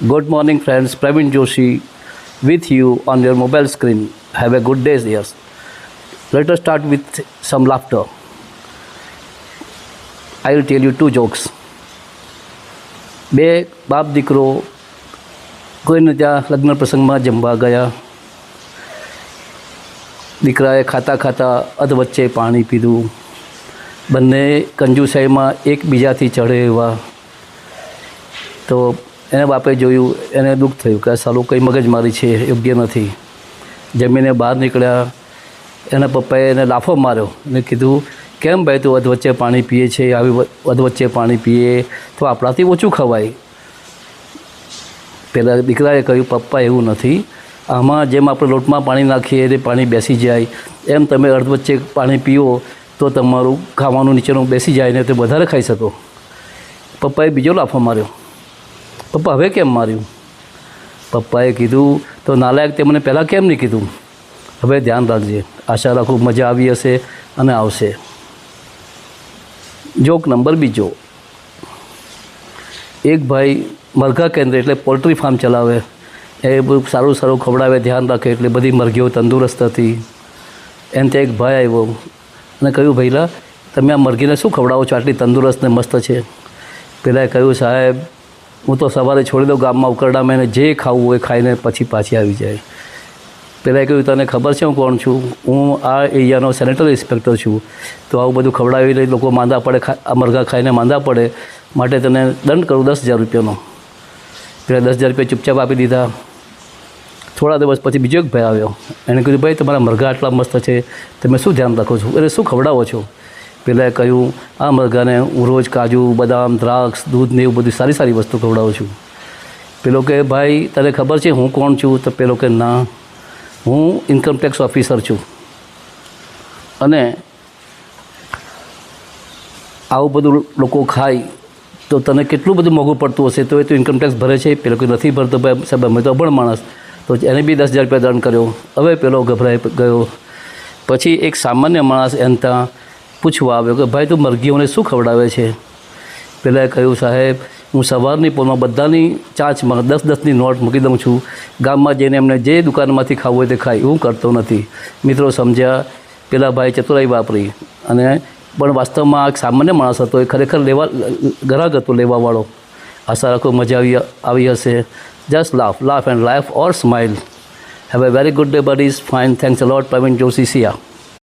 Good morning, friends. Praveen Joshi with you on your mobile screen. Have a good day, yes. Let us start with some laughter. I will tell you two jokes. બે બાપ દીકરો કોઈને ત્યાં લગ્ન પ્રસંગમાં જમવા ગયા. દીકરાએ ખાતા ખાતા અધવચ્ચે પાણી પીધું. બંને કંજુસાઈમાં એકબીજાથી ચઢે એવા. તો એને બાપે જોયું, એને દુઃખ થયું કે આ સાલું કંઈ મગજમારી છે, યોગ્ય નથી. જમીને બહાર નીકળ્યા. એના પપ્પાએ એને લાફો માર્યો અને કીધું, કેમ ભાઈ તું અધવચ્ચે પાણી પીએ છે? આવી અધવચ્ચે પાણી પીએ તો આપણાથી ઓછું ખવાય. પહેલાં દીકરાએ કહ્યું, પપ્પા એવું નથી, આમાં જેમ આપણે લોટમાં પાણી નાખીએ એટલે પાણી બેસી જાય, એમ તમે અધવચ્ચે પાણી પીઓ તો તમારું ખાવાનું નીચેનું બેસી જાય ને તો વધારે ખાઈ શકો. પપ્પાએ બીજો લાફો માર્યો. પપ્પા હવે કેમ માર્યું? પપ્પાએ કીધું, તો નાલાયક તે મને પહેલાં કેમ નહીં કીધું? હવે ધ્યાન રાખજે. આશા રાખું મજા આવી હશે અને આવશે. જોક નંબર બીજો. એક ભાઈ મરઘા કેન્દ્ર એટલે પોલ્ટ્રી ફાર્મ ચલાવે. એ બધું સારું સારું ખવડાવે, ધ્યાન રાખે, એટલે બધી મરઘીઓ તંદુરસ્ત હતી. એને ત્યાં એક ભાઈ આવ્યો અને કહ્યું, ભઈલા તમે આ મરઘીને શું ખવડાવો છો, આટલી તંદુરસ્ત ને મસ્ત છે? પેલાએ કહ્યું, સાહેબ હું તો સવારે છોડી દઉં ગામમાં ઉકરડામાં, એને જે ખાવું હોય ખાઈને પછી પાછી આવી જાય. પહેલાં કહ્યું, તને ખબર છે હું કોણ છું? હું આ એરિયાનો સેનેટરી ઇન્સ્પેક્ટર છું. તો આવું બધું ખવડાવીને લોકો માંદા પડે, આ મરઘા ખાઈને માંદા પડે, માટે તને દંડ કરું 10,000 રૂપિયાનો. પેલા 10,000 રૂપિયા ચૂપચાપ આપી દીધા. થોડા દિવસ પછી બીજો એક ભાઈ આવ્યો. એણે કીધું, ભાઈ તમારા મરઘા આટલા મસ્ત છે, તમે શું ધ્યાન રાખો છો, એટલે શું ખવડાવો છો? પહેલાં કહ્યું, આ મરઘાને હું રોજ કાજુ, બદામ, દ્રાક્ષ, દૂધ ને એવું બધું સારી સારી વસ્તુ ખવડાવું છું. પેલો કે, ભાઈ તને ખબર છે હું કોણ છું? તો પેલો કે, ના, હું ઇન્કમટેક્સ ઓફિસર છું અને આવું બધું લોકો ખાય તો તને કેટલું બધું મોંઘું પડતું હશે, તો એ તો ઇન્કમટેક્સ ભરે છે? પેલો કે, નથી ભરતો ભાઈ સાહેબ, અમે તો અભણ માણસ. તો એને બી 10,000 રૂપિયા દંડ કર્યો. હવે પેલો ગભરાઈ ગયો. પછી એક સામાન્ય માણસ એને ત્યાં પૂછવા આવ્યો કે, ભાઈ તું મરઘીઓને શું ખવડાવે છે? પહેલાં કહ્યું, સાહેબ હું સવારની પોરમાં બધાની ચાંચમાં 10-10ની નોટ મૂકી દઉં છું. ગામમાં જઈને એમને જે દુકાનમાંથી ખાવું હોય તે ખાય, હું કરતો નથી. મિત્રો સમજ્યા. પેલા ભાઈ ચતુરાઈ વાપરી અને પણ વાસ્તવમાં એક સામાન્ય માણસ હતો, એ ખરેખર ગ્રાહક હતો, લેવાવાળો. આશા રાખો મજા આવી હશે. Just laugh and laugh or smile. Have a very good day, buddies. Fine. Thanks a lot. Praveen Joshi. See ya.